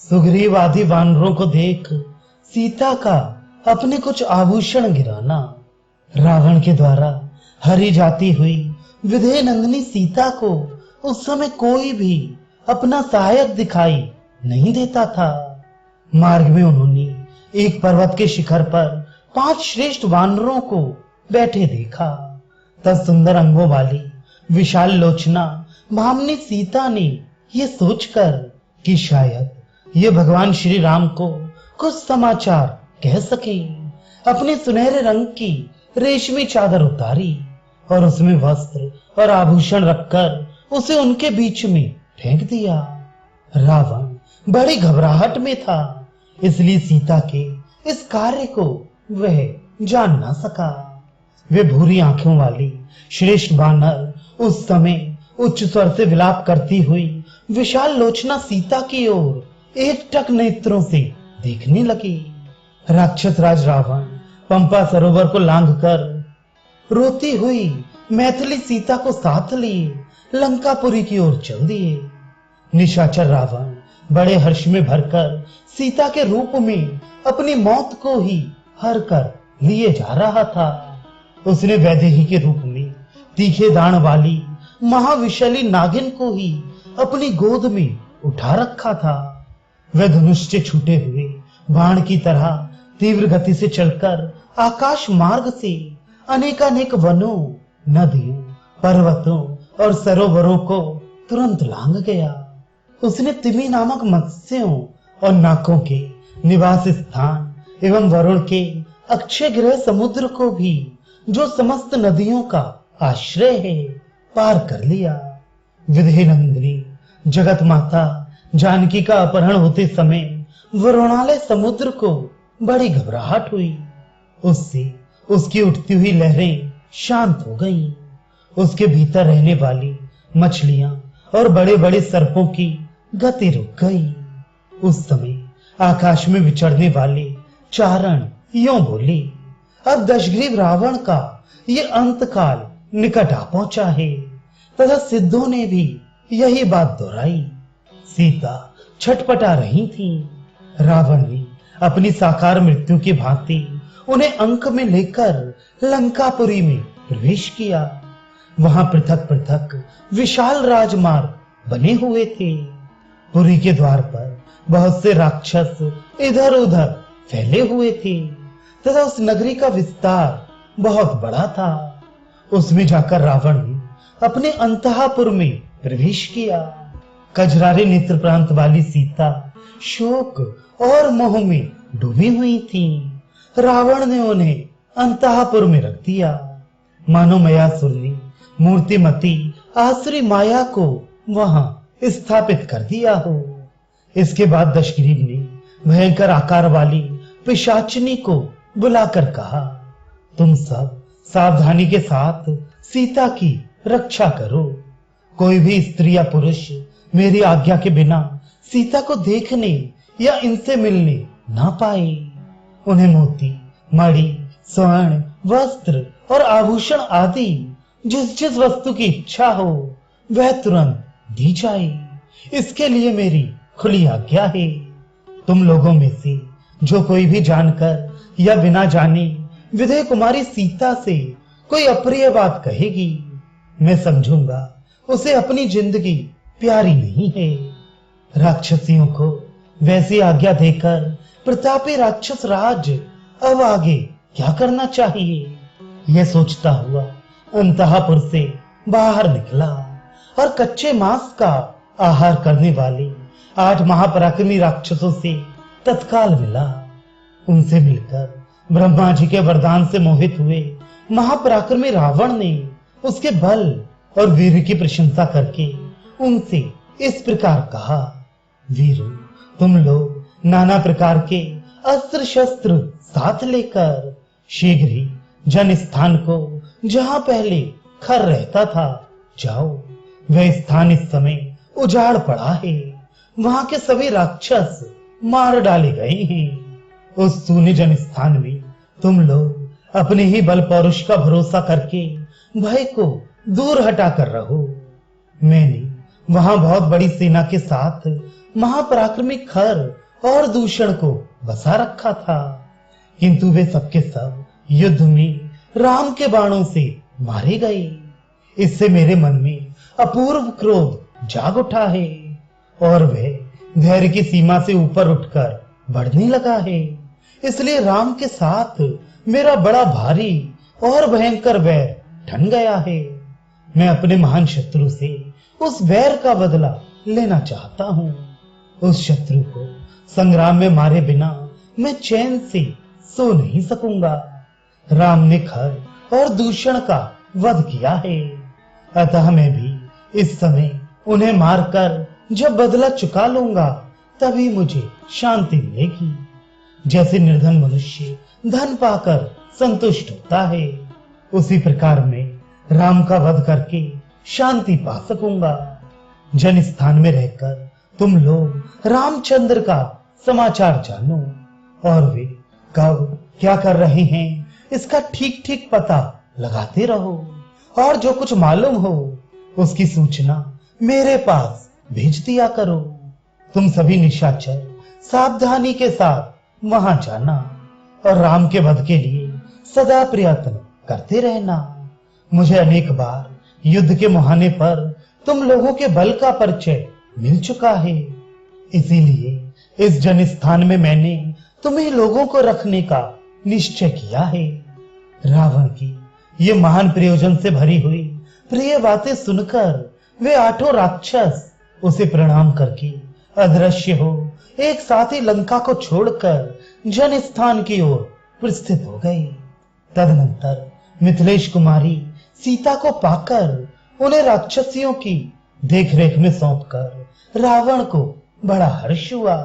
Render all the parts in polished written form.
सुग्रीव आदि वानरों को देख सीता का अपने कुछ आभूषण गिराना, रावण के द्वारा हरी जाती हुई विधेय नंदिनी सीता को उस समय कोई भी अपना सहायक दिखाई नहीं देता था। मार्ग में उन्होंने एक पर्वत के शिखर पर 5 श्रेष्ठ वानरों को बैठे देखा। तब सुंदर अंगों वाली विशाल लोचना भामिनी सीता ने ये सोचकर कि शायद ये भगवान श्री राम को कुछ समाचार कह सके, अपने सुनहरे रंग की रेशमी चादर उतारी और उसमें वस्त्र और आभूषण रखकर उसे उनके बीच में फेंक दिया। रावण बड़ी घबराहट में था, इसलिए सीता के इस कार्य को वह जान ना सका। वे भूरी आंखों वाली श्रेष्ठ वानर उस समय उच्च स्वर से विलाप करती हुई विशाल लोचना सीता की ओर एकटक नेत्रों से देखने लगी। राक्षस राज रावण पंपा सरोवर को लांघकर रोती हुई मैथिली सीता को साथ लिए लंकापुरी की ओर चल दिए। निशाचर रावण बड़े हर्ष में भरकर सीता के रूप में अपनी मौत को ही हर कर लिए जा रहा था। उसने वैदेही के रूप में तीखे दांत वाली महाविशाली नागिन को ही अपनी गोद में उठा रखा था। वह धनुष से छूटे हुए बाण की तरह तीव्र गति से चलकर आकाश मार्ग से अनेकानेक वनों, नदियों, पर्वतों और सरोवरों को तुरंत लांघ गया। उसने तिमी नामक मत्स्यों और नाकों के निवास स्थान एवं वरुण के अक्षय गृह समुद्र को भी, जो समस्त नदियों का आश्रय है, पार कर लिया। विधेय नंदिनी जगत माता जानकी का अपहरण होते समय वरुणालय समुद्र को बड़ी घबराहट हुई। उससे उसकी उठती हुई लहरें शांत हो गईं। उसके भीतर रहने वाली मछलियां और बड़े बड़े सर्पों की गति रुक गई। उस समय आकाश में विचरने वाले चारण यूं बोले, अब दशग्रीव रावण का ये अंतकाल निकट आ पहुंचा है। तथा सिद्धों ने भी यही बात दोहराई। सीता छटपटा रही थी। रावण ने अपनी साकार मृत्यु की भांति उन्हें अंक में लेकर लंकापुरी में प्रवेश किया। वहां पृथक पृथक विशाल राजमार्ग बने हुए थे। पुरी के द्वार पर बहुत से राक्षस इधर उधर फैले हुए थे तथा उस नगरी का विस्तार बहुत बड़ा था। उसमें जाकर रावण ने अपने अंतःपुर में प्रवेश किया। कजरारे नेत्र प्रांत वाली सीता शोक और मोह में डूबी हुई थी। रावण ने उन्हें अंतःपुर में रख दिया, मानो मयासुर ने मूर्तिमती आसुरी माया को वहां स्थापित कर दिया हो। इसके बाद दशग्रीव ने भयंकर आकार वाली पिशाचिनी को बुलाकर कहा, तुम सब सावधानी के साथ सीता की रक्षा करो। कोई भी स्त्री या पुरुष मेरी आज्ञा के बिना सीता को देखने या इनसे मिलने ना पाए। उन्हें मोती, मणि, स्वर्ण, वस्त्र और आभूषण आदि जिस जिस वस्तु की इच्छा हो वह तुरंत दी जाए। इसके लिए मेरी खुली आज्ञा है। तुम लोगों में से जो कोई भी जानकर या बिना जाने विधेय कुमारी सीता से कोई अप्रिय बात कहेगी, मैं समझूंगा उसे अपनी जिंदगी प्यारी नहीं है। राक्षसियों को वैसी आज्ञा देकर प्रतापी राक्षस राज अब आगे क्या करना चाहिए, यह सोचता हुआ अंतःपुर से बाहर निकला और कच्चे मांस का आहार करने वाले 8 महापराक्रमी राक्षसों से तत्काल मिला। उनसे मिलकर ब्रह्मा जी के वरदान से मोहित हुए महापराक्रमी रावण ने उसके बल और वीर की प्रशंसा करके उनसे इस प्रकार कहा, वीरों, तुम लोग नाना प्रकार के अस्त्र शस्त्र साथ लेकर शीघ्र ही जन स्थान को, जहां पहले खर रहता था, जाओ। वह स्थान इस समय उजाड़ पड़ा है। वहां के सभी राक्षस मार डाले गए हैं। उस सूने जन स्थान में तुम लोग अपने ही बल पौरुष का भरोसा करके भय को दूर हटा कर रहो। मैंने वहां बहुत बड़ी सेना के साथ महापराक्रमी खर और दूषण को बसा रखा था, किंतु वे सबके सब युद्ध में राम के बाणों से मारे गए। इससे मेरे मन में अपूर्व क्रोध जाग उठा है और वह धैर्य की सीमा से ऊपर उठकर बढ़ने लगा है। इसलिए राम के साथ मेरा बड़ा भारी और भयंकर वैर ठन गया है। मैं अपने महान शत्रु से उस वैर का बदला लेना चाहता हूँ। उस शत्रु को संग्राम में मारे बिना मैं चैन से सो नहीं सकूंगा। राम ने खर और दूषण का वध किया है, अतः मैं भी इस समय उन्हें मारकर जब बदला चुका लूंगा तभी मुझे शांति मिलेगी। जैसे निर्धन मनुष्य धन पाकर संतुष्ट होता है, उसी प्रकार मैं राम का वध करके शांति पा सकूंगा। जन स्थान में रहकर तुम लोग रामचंद्र का समाचार जानो और वे कब क्या कर रहे हैं इसका ठीक ठीक पता लगाते रहो, और जो कुछ मालूम हो उसकी सूचना मेरे पास भेज दिया करो। तुम सभी निशाचर सावधानी के साथ वहां जाना और राम के वध के लिए सदा प्रयत्न करते रहना। मुझे अनेक बार युद्ध के मुहाने पर तुम लोगों के बल का परिचय मिल चुका है, इसीलिए इस जन स्थान में मैंने तुम्हें लोगों को रखने का निश्चय किया है। रावण की ये महान प्रयोजन से भरी हुई प्रिय बातें सुनकर वे आठों राक्षस उसे प्रणाम करके अदृश्य हो एक साथ ही लंका को छोड़कर जन स्थान की ओर प्रस्थित हो गए। तदनंतर मिथिलेश कुमारी सीता को पाकर उन्हें राक्षसियों की देखरेख में सौंपकर रावण को बड़ा हर्ष हुआ।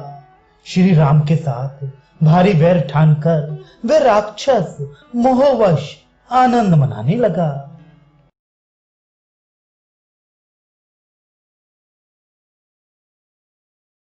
श्री राम के साथ भारी वैर ठानकर वह राक्षस मोहवश आनंद मनाने लगा।